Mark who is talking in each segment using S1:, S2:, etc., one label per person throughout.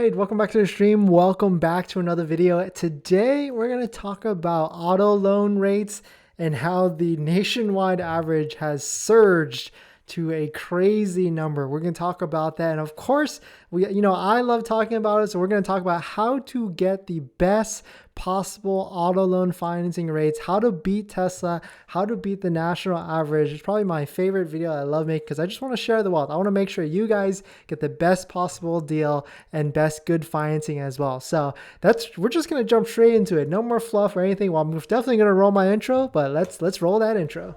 S1: right, welcome back to the stream. Welcome back to another video. Today we're going to talk about auto loan rates and how the nationwide average has surged to a crazy number. We're going to talk about that, and of course I love talking about it, so we're going to talk about how to get the best possible auto loan financing rates, how to beat Tesla, how to beat the national average. It's probably my favorite video I love making because I just want to share the wealth. I want to make sure you guys get the best possible deal and best good financing as well. So we're just going to jump straight into it. No more fluff or anything. Well, I'm definitely going to roll my intro, but let's roll that intro.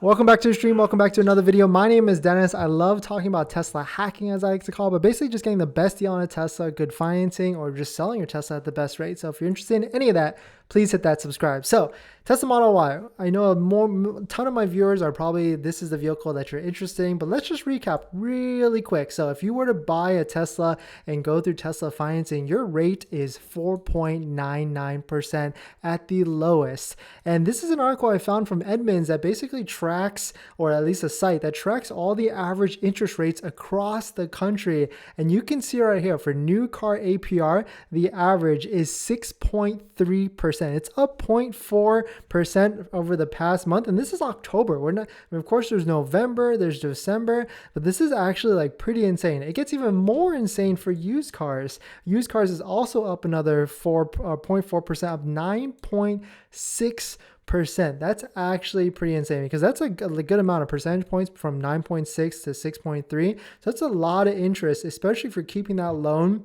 S1: Welcome back to the stream. Welcome back to another video. My name is Dennis. I love talking about Tesla hacking, as I like to call it, but basically just getting the best deal on a Tesla, good financing, or just selling your Tesla at the best rate. So if you're interested in any of that, please hit that subscribe. So Tesla Model Y, I know a ton of my viewers are probably, this is the vehicle that you're interested in, but let's just recap really quick. So if you were to buy a Tesla and go through Tesla financing, your rate is 4.99% at the lowest. And this is an article I found from Edmunds that basically tracks, or at least a site that tracks all the average interest rates across the country. And you can see right here for new car APR, the average is 6.3%. It's up 0.4% over the past month. And this is October. Of course, there's November, there's December, but this is actually like pretty insane. It gets even more insane for used cars. Used cars is also up another 0.4%, up 9.6%. That's actually pretty insane because that's a good amount of percentage points from 9.6 to 6.3. So that's a lot of interest, especially for keeping that loan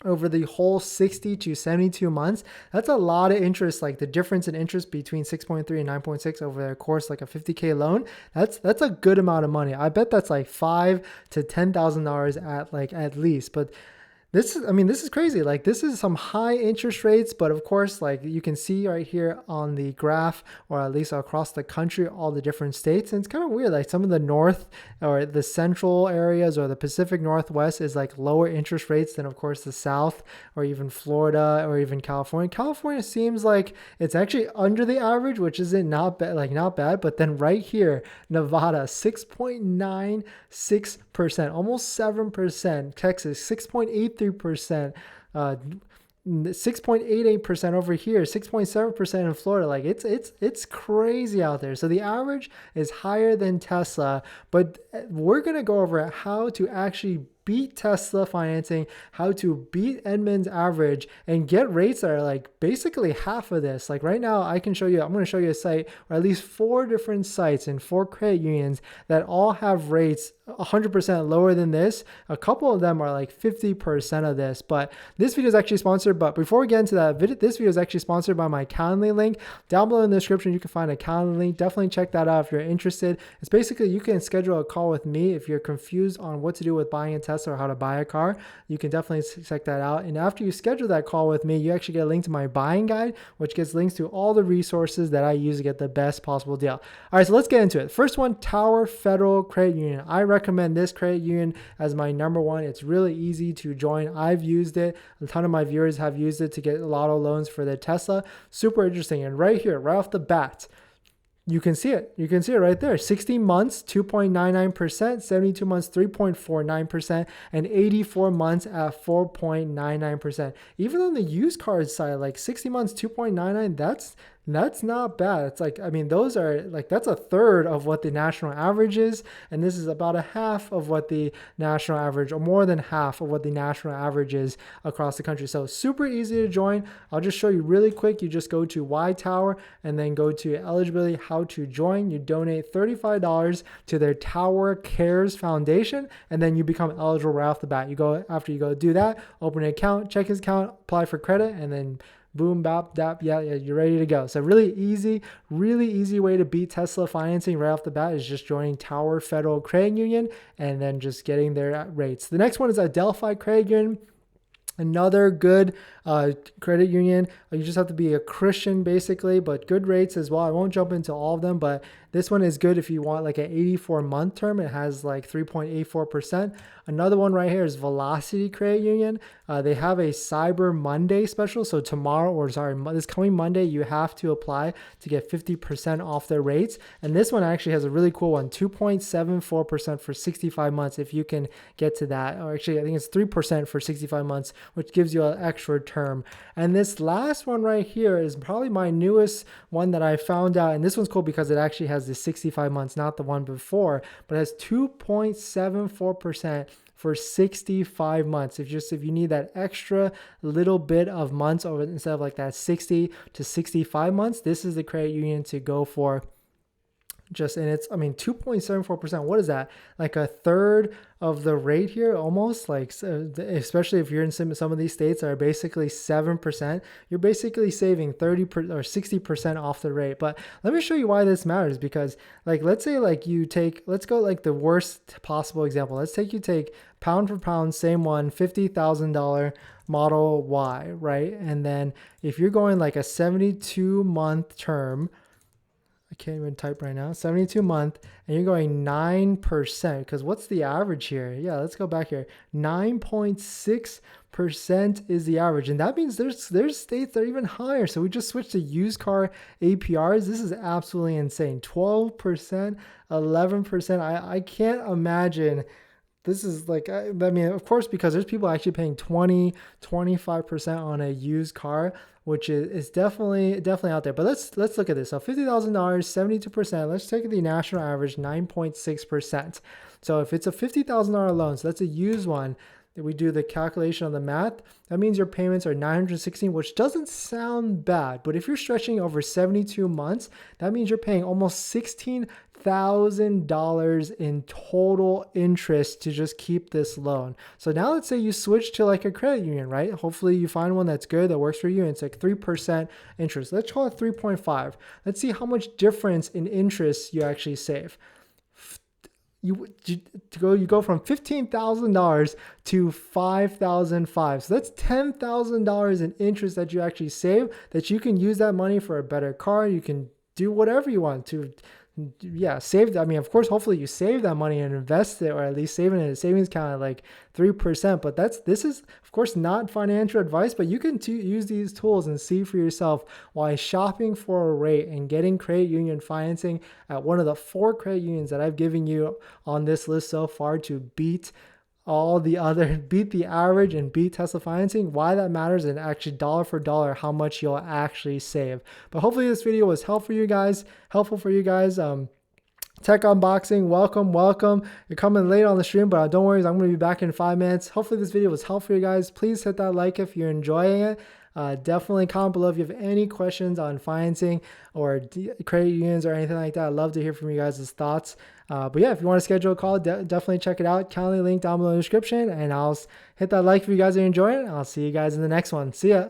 S1: over the whole 60 to 72 months. That's a lot of interest. Like the difference in interest between 6.3 and 9.6 over the course, like a $50K loan, that's a good amount of money. I bet that's like $5,000 to $10,000 at least. But this is crazy. Like this is some high interest rates, but of course, like you can see right here on the graph, or at least across the country, all the different states. And it's kind of weird. Like some of the north or the central areas or the Pacific Northwest is like lower interest rates than of course the South or even Florida or even California. California seems like it's actually under the average, which isn't not bad. But then right here, Nevada, 6.96%, almost 7%. Texas, 6.83%, 6.88% over here, 6.7% in Florida. Like it's crazy out there. So the average is higher than Tesla, but we're going to go over how to actually beat Tesla financing, how to beat Edmunds average and get rates that are like basically half of this. Like right now I'm going to show you a site, or at least 4 different sites and 4 credit unions that all have rates 100% lower than this. A couple of them are like 50% of this, but this video is actually sponsored. But before we get into that, this video is actually sponsored by my Calendly link. Down below in the description, you can find a Calendly link. Definitely check that out if you're interested. It's basically, you can schedule a call with me if you're confused on what to do with buying a Tesla or how to buy a car. You can definitely check that out. And after you schedule that call with me, you actually get a link to my buying guide, which gets links to all the resources that I use to get the best possible deal. All right, so let's get into it. First one, Tower Federal Credit Union. I recommend this credit union as my number one. It's really easy to join. I've used it. A ton of my viewers have used it to get a lot of loans for their Tesla. Super interesting. And right here, right off the bat, you can see it. You can see it right there. 60 months, 2.99%, 72 months, 3.49%, and 84 months at 4.99%. Even on the used car side, like 60 months, 2.99, that's not bad. It's like, those are like, that's a third of what the national average is. And this is about a half of what the national average, or more than half of what the national average is across the country. So super easy to join. I'll just show you really quick. You just go to Y Tower and then go to eligibility, how to join. You donate $35 to their Tower Cares Foundation, and then you become eligible right off the bat. After you go do that, open an account, check his account, apply for credit, and then boom, bap, dap, yeah, you're ready to go. So really easy way to beat Tesla financing right off the bat is just joining Tower Federal Credit Union and then just getting their rates. The next one is Delphi Credit Union. Another good credit union. You just have to be a Christian basically, but good rates as well. I won't jump into all of them, but This one is good if you want like an 84-month term. It has like 3.84%. Another one right here is Velocity Credit Union. They have a Cyber Monday special. So tomorrow, or sorry, this coming Monday, you have to apply to get 50% off their rates. And this one actually has a really cool one, 2.74% for 65 months if you can get to that. Or actually, I think it's 3% for 65 months, which gives you an extra term. And this last one right here is probably my newest one that I found out. And this one's cool because it actually has the 65 months, not the one before, but it has 2.74% for 65 months. If you need that extra little bit of months over, instead of like that 60 to 65 months, this is the credit union to go for. And it's, 2.74%. What is that? Like a third of the rate here, almost, like, especially if you're in some of these states that are basically 7%, you're basically saving 30% or 60% off the rate. But let me show you why this matters, because like, let's say like let's go like the worst possible example. Let's take pound for pound, same one, $50,000 Model Y, right? And then if you're going like a 72-month term, I can't even type right now, 72 month, and you're going 9%, because what's the average here? Yeah, let's go back here. 9.6% is the average. And that means there's states that are even higher. So we just switched to used car APRs. This is absolutely insane. 12%, 11%. I can't imagine. This is like, of course, because there's people actually paying 20, 25% on a used car, which is definitely out there. But let's look at this. So $50,000, 72%. Let's take the national average, 9.6%. So if it's a $50,000 loan, so that's a used one, we do the calculation on the math, that means your payments are $916, which doesn't sound bad. But if you're stretching over 72 months, that means you're paying almost $16,000 in total interest to just keep this loan. So now let's say you switch to like a credit union, right? Hopefully you find one that's good, that works for you, and it's like 3% interest. Let's call it 3.5. Let's see how much difference in interest you actually save. You go from $15,000 to $5,500. So that's $10,000 in interest that you actually save, that you can use that money for a better car. You can do whatever you want to. Yeah, save. Of course, hopefully you save that money and invest it, or at least save it in a savings account at like 3%. But this is, of course, not financial advice, but you can use these tools and see for yourself why shopping for a rate and getting credit union financing at one of the 4 credit unions that I've given you on this list so far to beat the average and beat Tesla financing, why that matters, and actually dollar for dollar how much you'll actually save. But hopefully this video was helpful for you guys. Tech unboxing, welcome. You're coming late on the stream, but don't worry, I'm going to be back in 5 minutes. Hopefully this video was helpful for you guys. Please hit that like if you're enjoying it. Definitely comment below if you have any questions on financing or credit unions or anything like that. I'd love to hear from you guys' thoughts. But yeah, if you want to schedule a call, definitely check it out. Calendar link down below in the description, and I'll hit that like if you guys are enjoying it. I'll see you guys in the next one. See ya.